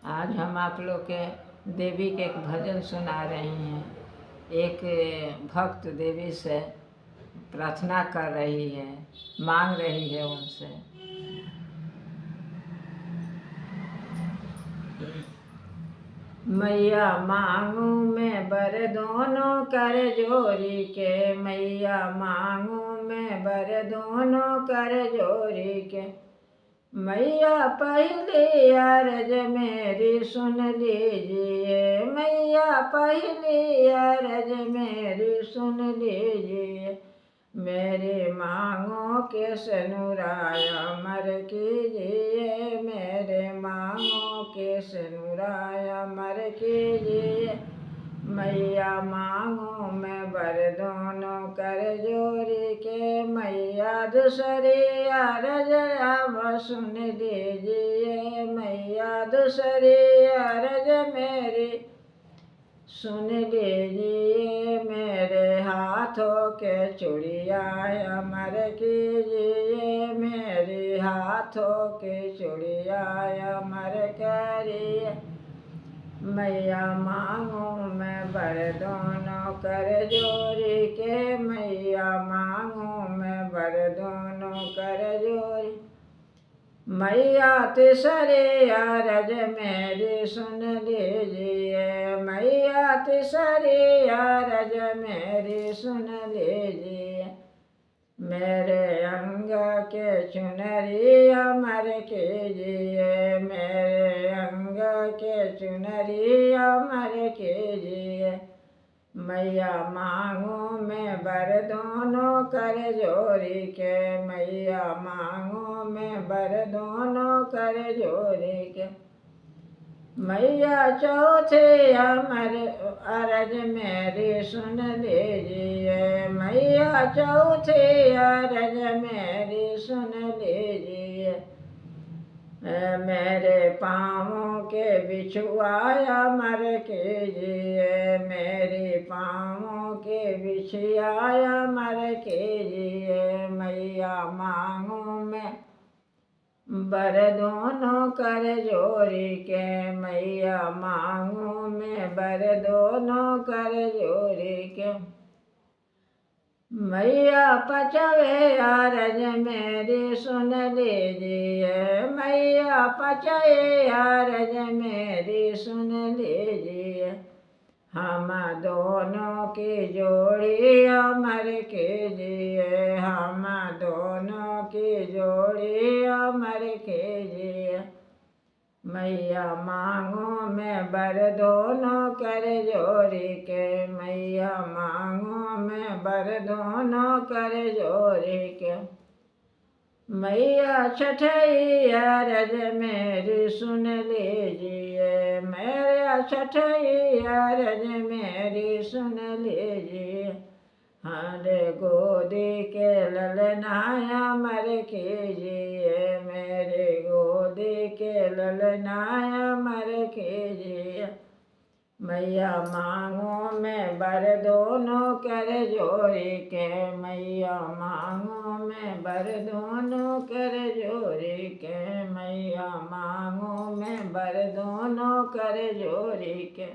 आज हम आप लोग के देवी के एक भजन सुना रहे हैं। एक भक्त देवी से प्रार्थना कर रही है, मांग रही है उनसे। मैया मांगू मैं बर दोनों कर जोरी के, मैया मांगू मैं बर दोनों कर जोरी के। मैया पहली अर्ज मेरी सुन लीजिए, मैया पहली अर्ज मेरी सुन लीजिए। मेरी मांगों के सनुराय अमर कीजिए, मेरे मांगों के सनुराय अमर कीजिए। मैया मांगू मैं बर दोनों कर जोरी के, मैया दूसरी अर्ज अब सुन लीजिए। मैया दूसरी अर्ज मेरी सुन लीजिए। मेरे हाथों के चूड़िया अमर कीजिए, मेरे हाथों के चूड़िया अमर करिए। मैया मांगू मैं बर दोनों कर जोरी के, मैया मांगू मैं बर दोनों कर जोरी। मैया तीसरी अर्ज मेरी सुन लीजिए, मैया तीसरी अर्ज मेरी सुन लीजिए। मेरे अंग के चुनरी अमर कीजिए, मेरे अंग के चुनरी अमर कीजिए। मैया मांगू मैं बर दोनों कर जोरी के, मैया मांगू मैं बर दोनों कर जोरी के। मैया चौथी अमर अर्ज मेरी सुन लीजिए, मैया चौथी अर्ज मेरी सुन लीजिए। मेरे पाँवों के बिछुआ अमर कीजिए, मेरे पाँवों के बिछुआ अमर कीजिए। मैया मांगू मैं बर दोनों कर जोरी के, मैया मांगू मैं बर दोनों कर जोरी के। मैया पचवे अर्ज मेरी सुन लीजिए, मैया पचवे अर्ज मेरी सुन लीजिए। हम दोनों की जोड़ी अमर कीजिए, हम दोनों की जोड़ी अमर कीजिए। मैया मांगू मैं बर दोनों कर जोरी के, मैया मांगू मैं बर दोनों कर जोरी के। मैया छठई अर्ज मेरी सुन लीजिए, मेरा छठई अर्ज मेरी सुन लीजिए। हरे गोदी के ललना अमर कीजिए, मेरे गोदी के ललना अमर कीजिए। मैया मांगू मैं बर दोनों कर जोरी के, मैया मांगू मैं बर दोनों कर जोरी के, मैया मांगू मैं बर दोनों कर जोरी के।